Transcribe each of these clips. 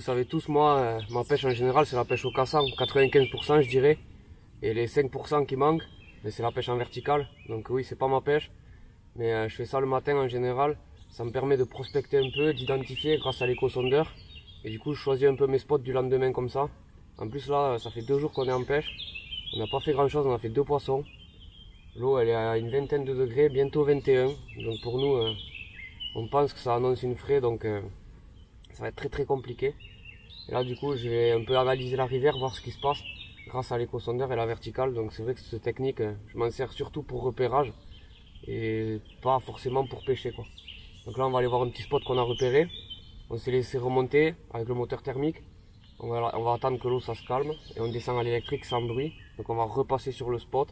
vous savez tous, moi, ma pêche en général, c'est la pêche au cassant, 95% je dirais. Et les 5% qui manquent, c'est la pêche en verticale. Donc oui, c'est pas ma pêche, mais je fais ça le matin en général. Ça me permet de prospecter un peu, d'identifier grâce à l'éco-sondeur. Et du coup, je choisis un peu mes spots du lendemain comme ça. En plus là, ça fait 2 jours qu'on est en pêche. On n'a pas fait grand chose, on a fait 2 poissons. L'eau elle est à une vingtaine de degrés, bientôt 21. Donc pour nous, on pense que ça annonce une fraie, donc ça va être très compliqué. Et là du coup, je vais un peu analyser la rivière, voir ce qui se passe grâce à l'éco-sondeur et la verticale. Donc c'est vrai que cette technique, je m'en sers surtout pour repérage et pas forcément pour pêcher quoi. Donc là on va aller voir un petit spot qu'on a repéré. On s'est laissé remonter avec le moteur thermique. On va attendre que l'eau ça se calme et on descend à l'électrique sans bruit. Donc on va repasser sur le spot,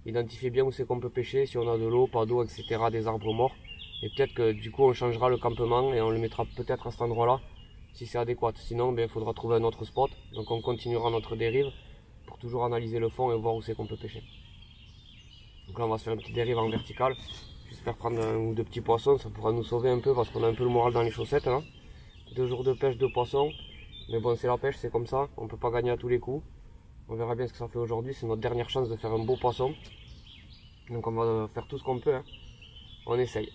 identifier bien où c'est qu'on peut pêcher, si on a de l'eau, pas d'eau, etc., des arbres morts. Et peut-être que du coup on changera le campement et on le mettra peut-être à cet endroit là si c'est adéquat. Sinon il faudra trouver un autre spot. Donc on continuera notre dérive pour toujours analyser le fond et voir où c'est qu'on peut pêcher. Donc là on va se faire une petite dérive en verticale. J'espère prendre 1 ou 2 petits poissons, ça pourra nous sauver un peu parce qu'on a un peu le moral dans les chaussettes là. 2 jours de pêche, 2 poissons. Mais bon, c'est la pêche, c'est comme ça, on peut pas gagner à tous les coups. On verra bien ce que ça fait aujourd'hui, c'est notre dernière chance de faire un beau poisson. Donc on va faire tout ce qu'on peut, hein. On essaye.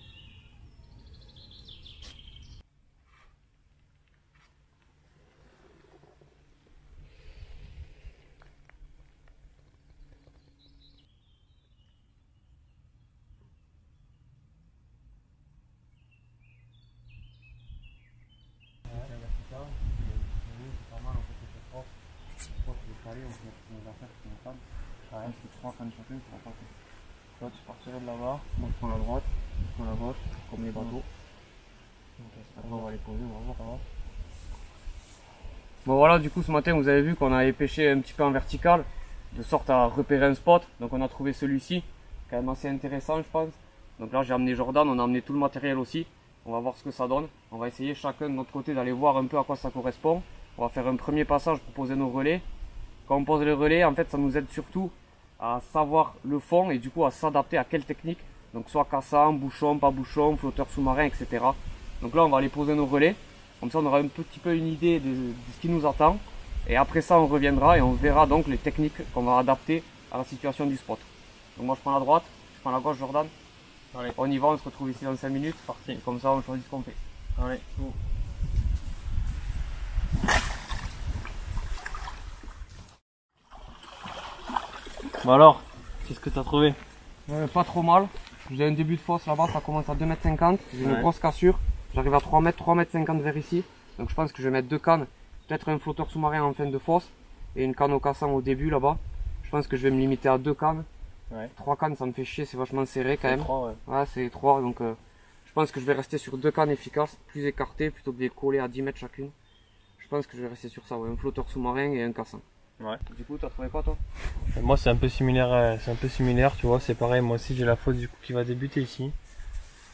Toi tu partirais de là-bas, moi je prends la droite, je prends la gauche, comme les bateaux. Après on va les poser, on va voir comment. Bon voilà, du coup ce matin vous avez vu qu'on avait pêché un petit peu en vertical, de sorte à repérer un spot. Donc on a trouvé celui-ci, quand même assez intéressant je pense. Donc là j'ai amené Jordan, on a amené tout le matériel aussi. On va voir ce que ça donne. On va essayer chacun de notre côté d'aller voir un peu à quoi ça correspond. On va faire un premier passage pour poser nos relais. Quand on pose les relais, en fait ça nous aide surtout à savoir le fond et du coup à s'adapter à quelle technique. Donc soit cassant, bouchon, pas bouchon, flotteur sous-marin, etc. Donc là on va aller poser nos relais. Comme ça on aura un petit peu une idée de ce qui nous attend. Et après ça on reviendra et on verra donc les techniques qu'on va adapter à la situation du spot. Donc moi je prends la droite, je prends la gauche Jordan. Allez. On y va, on se retrouve ici dans 5 minutes. Parti. Comme ça on choisit ce qu'on fait. Allez, go. Bon alors, qu'est-ce que t'as trouvé? Pas trop mal. J'ai un début de fosse là-bas, ça commence à 2,50 m. J'ai une grosse cassure. J'arrive à 3 m, 3,50 m vers ici. Donc je pense que je vais mettre 2 cannes. Peut-être un flotteur sous-marin en fin de fosse. Et une canne au cassant au début là-bas. Je pense que je vais me limiter à 2 cannes. 3 cannes ça me fait chier, c'est vachement serré quand même. 3, ouais c'est 3 donc je pense que je vais rester sur 2 cannes efficaces, plus écartées plutôt que de les coller à 10 mètres chacune. Je pense que je vais rester sur ça, ouais, un flotteur sous-marin et un cassant. Ouais. Du coup, t'as trouvé quoi toi? Moi c'est un peu similaire, tu vois, c'est pareil, moi aussi j'ai la fosse du coup qui va débuter ici.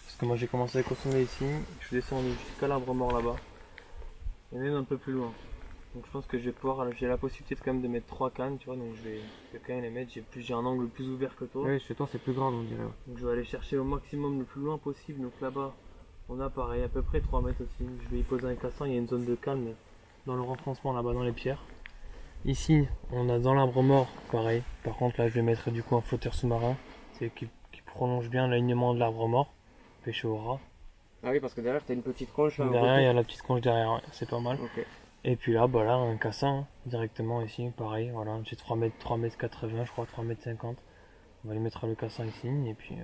Parce que moi j'ai commencé à consommer ici, je suis descendu jusqu'à l'arbre mort là-bas. Et même un peu plus loin. Donc je pense que je vais pouvoir, j'ai la possibilité quand même de mettre 3 cannes, tu vois, donc je vais quand même les mettre, j'ai un angle plus ouvert que toi. Oui, chez toi c'est plus grand on dirait. Donc je vais aller chercher au maximum le plus loin possible, donc là-bas on a pareil à peu près 3 mètres aussi. Je vais y poser un cassant, il y a une zone de canne dans le renfoncement là-bas dans les pierres. Ici on a dans l'arbre mort pareil, par contre là je vais mettre du coup un flotteur sous-marin, c'est qui prolonge bien l'alignement de l'arbre mort, pêcher au rat. Ah oui parce que derrière t'as une petite conche. Derrière il y a la petite conche derrière, ouais, c'est pas mal. Okay. Et puis là, bah là, un cassant, hein, directement ici, pareil, voilà, j'ai 3 mètres 80, je crois, 3 mètres 50. On va aller mettre le cassant ici, et puis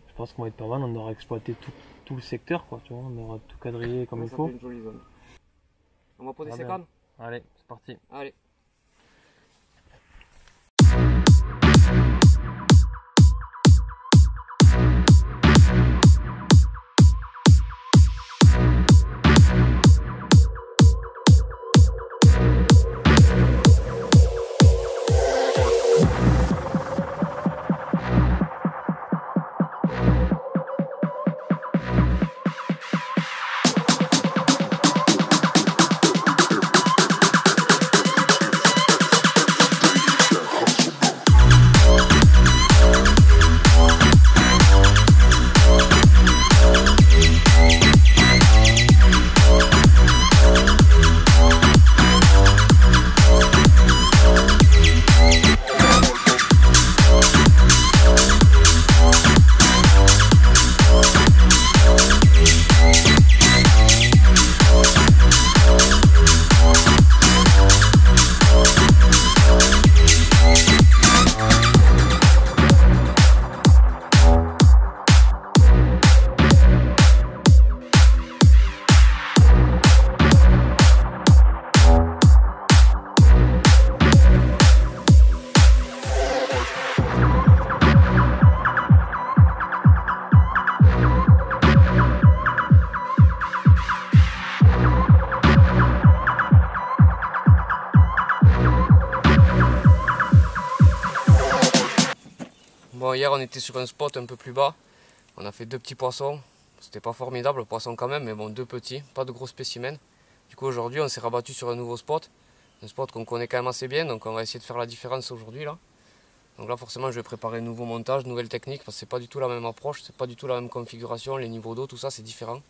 je pense qu'on va être pas mal, on aura exploité tout le secteur, quoi, tu vois, on aura tout quadrillé comme il faut. Une jolie zone. On va poser ces cannes. Allez, c'est parti. Allez. Bon, hier on était sur un spot un peu plus bas. On a fait 2 petits poissons. C'était pas formidable, poisson quand même, mais bon, 2 petits, pas de gros spécimens. Du coup aujourd'hui on s'est rabattu sur un nouveau spot. Un spot qu'on connaît quand même assez bien, donc on va essayer de faire la différence aujourd'hui là. Donc là forcément je vais préparer un nouveau montage, nouvelle technique, parce que c'est pas du tout la même approche, c'est pas du tout la même configuration, les niveaux d'eau, tout ça c'est différent.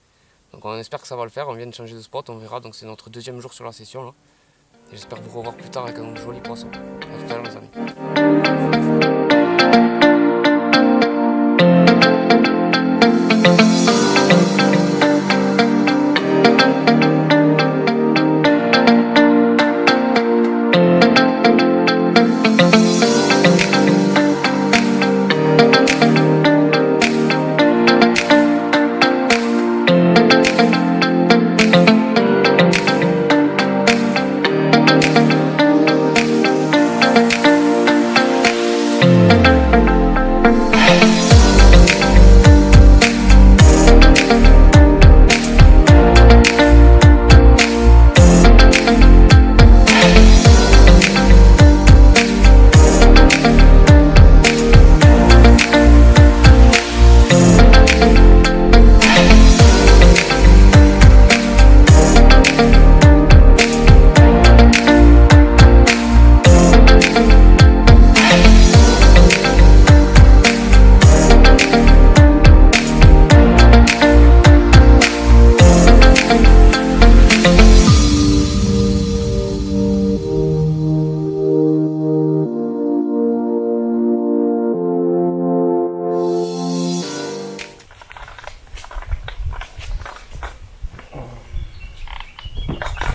Donc on espère que ça va le faire, on vient de changer de spot, on verra, donc c'est notre 2e jour sur la session là. Et j'espère vous revoir plus tard avec un joli poisson. À tout à l'heure les amis.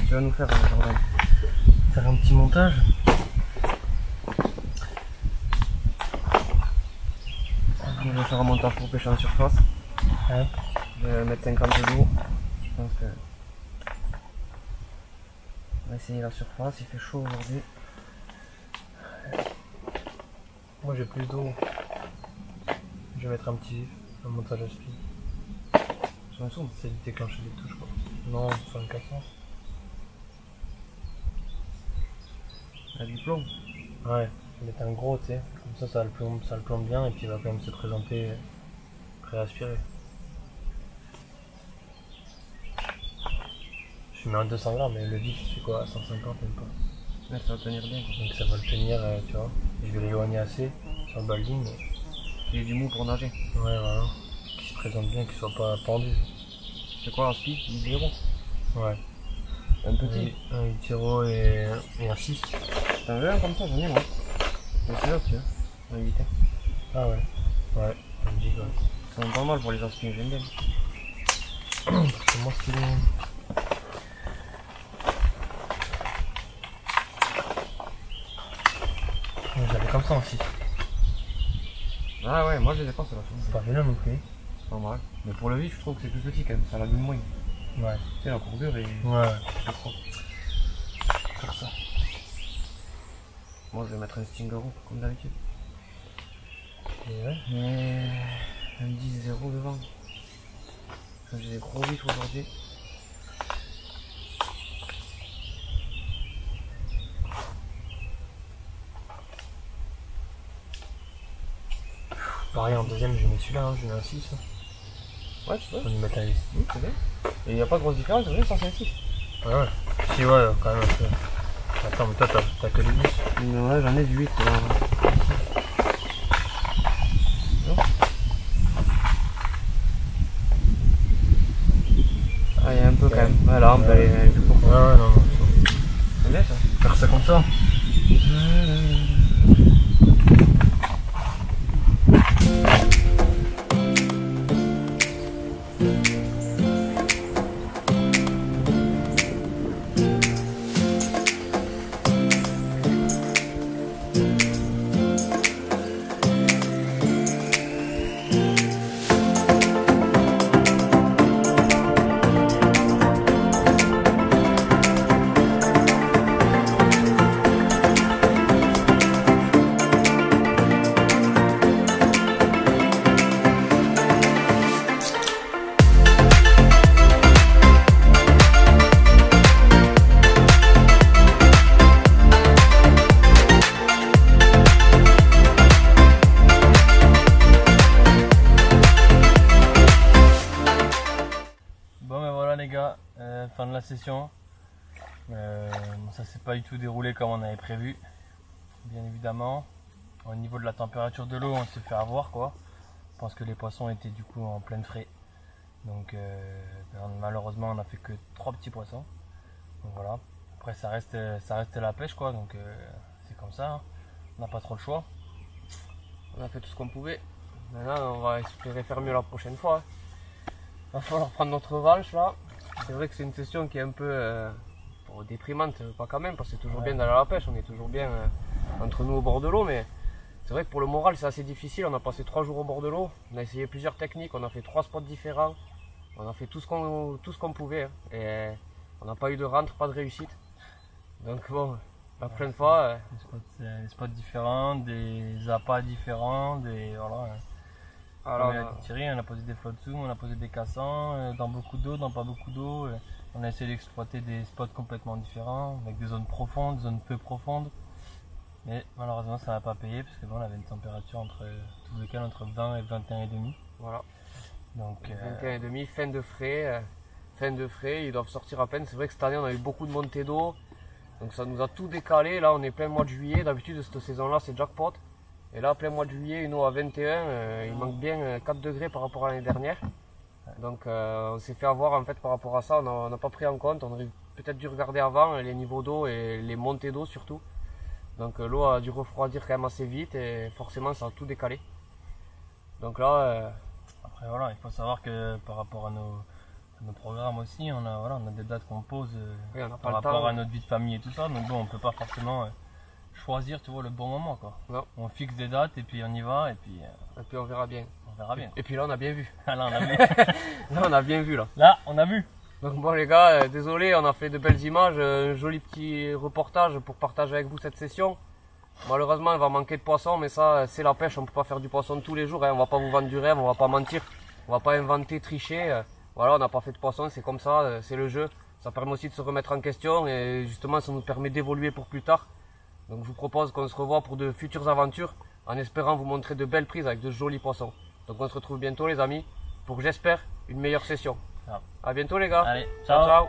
Tu vas nous faire Jordan, faire un petit montage. Je vais faire un montage pour pêcher en surface. Ouais. Je vais mettre 50 d'eau. Je pense que on va essayer la surface, il fait chaud aujourd'hui. Moi j'ai plus d'eau. Je vais mettre un montage à speed. C'est de déclencher des touches quoi. Non, faire une cassance. Il y a du plomb. Ouais, je vais mettre un gros, tu sais. Comme ça le plombe bien et puis il va quand même se présenter prêt à aspirer. Je mets un 200 grammes, mais le vif c'est quoi, 150 même pas. Ouais, ça va tenir bien. Donc ça va le tenir, tu vois. Et je vais l'éloigner assez sur le balding. Il y a du mou pour nager. Ouais, voilà. Qu'il se présente bien, qu'il soit pas pendu. C'est quoi un spi? 10 €? Ouais. Un petit? Un 8 € et un 6. T'en veux un comme ça? J'en ai moi. C'est là, tu vois. Un 8. Ah ouais. Ouais, un gig, ouais. Ça va pas mal pour les aspis, j'aime bien. C'est moi qui l'ai. J'avais comme ça aussi. Ah ouais, moi je les ai pas ceux-là. C'est pas vilain non plus. C'est pas mal. Mais pour le vif, je trouve que c'est plus petit quand même, ça l'allume moins. Ouais. Tu sais, la courbure est. Ouais. Je crois. Faire ça. Moi je vais mettre un Stingaro comme d'habitude. Et ouais. Mais un 10-0 devant. J'ai des gros vifs aujourd'hui. Pareil en deuxième, je mets celui-là, je mets un 6. Ouais, tu peux. On y met un 8. C'est bien. Et il n'y a pas de grosse différence, c'est vrai, ça c'est un 6. Ouais. Si, ouais, quand même un peu. Attends, mais toi, t'as que le 10. Ouais, j'en ai du 8. Ah, il y a un peu quand même. Ouais, la rampe, elle est plus courte. Ouais, non. C'est bien ça. Faire ça comme ça. gars, fin de la session. Ça s'est pas du tout déroulé comme on avait prévu, bien évidemment. Au niveau de la température de l'eau, on s'est fait avoir quoi. Je pense que les poissons étaient du coup en pleine frais. Donc malheureusement on a fait que 3 petits poissons. Donc voilà. Après ça reste la pêche quoi, donc c'est comme ça, hein. On n'a pas trop le choix. On a fait tout ce qu'on pouvait. Maintenant on va espérer faire mieux la prochaine fois. Il va falloir prendre notre revanche là. C'est vrai que c'est une session qui est un peu déprimante, pas quand même, parce que c'est toujours bien d'aller à la pêche, on est toujours bien entre nous au bord de l'eau, mais c'est vrai que pour le moral c'est assez difficile. On a passé 3 jours au bord de l'eau, on a essayé plusieurs techniques, on a fait 3 spots différents, on a fait tout ce qu'on pouvait, hein. Et on n'a pas eu de rentre, pas de réussite. Donc bon, la prochaine fois... Des spots différents, des appâts différents, voilà. Alors, on a posé des flotsous, on a posé des cassants, dans beaucoup d'eau, dans pas beaucoup d'eau. On a essayé d'exploiter des spots complètement différents, avec des zones profondes, des zones peu profondes. Mais malheureusement ça n'a pas payé, parce que bon, on avait une température entre 20 et 21,5. Voilà. Donc 21,5, fin de frais, ils doivent sortir à peine. C'est vrai que cette année on a eu beaucoup de montées d'eau, donc ça nous a tout décalé. Là on est plein mois de juillet, d'habitude cette saison là c'est jackpot. Et là plein mois de juillet, une eau à 21, il manque bien 4 degrés par rapport à l'année dernière. Donc on s'est fait avoir en fait par rapport à ça, on n'a pas pris en compte, on aurait peut-être dû regarder avant les niveaux d'eau et les montées d'eau surtout. Donc l'eau a dû refroidir quand même assez vite et forcément ça a tout décalé. Donc là... Après voilà, il faut savoir que par rapport à nos programmes aussi, on a des dates qu'on pose par rapport à notre vie de famille et tout ça. Donc bon, on peut pas forcément choisir le bon moment quoi. Non. On fixe des dates et puis on y va et puis on verra bien. On verra bien. Et puis là on a bien vu. Là on a vu. Là on a bien vu là. Là on a vu. Donc bon les gars, désolé, on a fait de belles images, un joli petit reportage pour partager avec vous cette session. Malheureusement il va manquer de poissons, mais ça c'est la pêche, on peut pas faire du poisson tous les jours, hein. On va pas vous vendre du rêve, on va pas mentir, on va pas inventer, tricher. Voilà, on n'a pas fait de poisson, c'est comme ça, c'est le jeu. Ça permet aussi de se remettre en question et justement ça nous permet d'évoluer pour plus tard. Donc je vous propose qu'on se revoie pour de futures aventures, en espérant vous montrer de belles prises avec de jolis poissons. Donc on se retrouve bientôt les amis, pour j'espère une meilleure session. A bientôt les gars. Allez, ciao.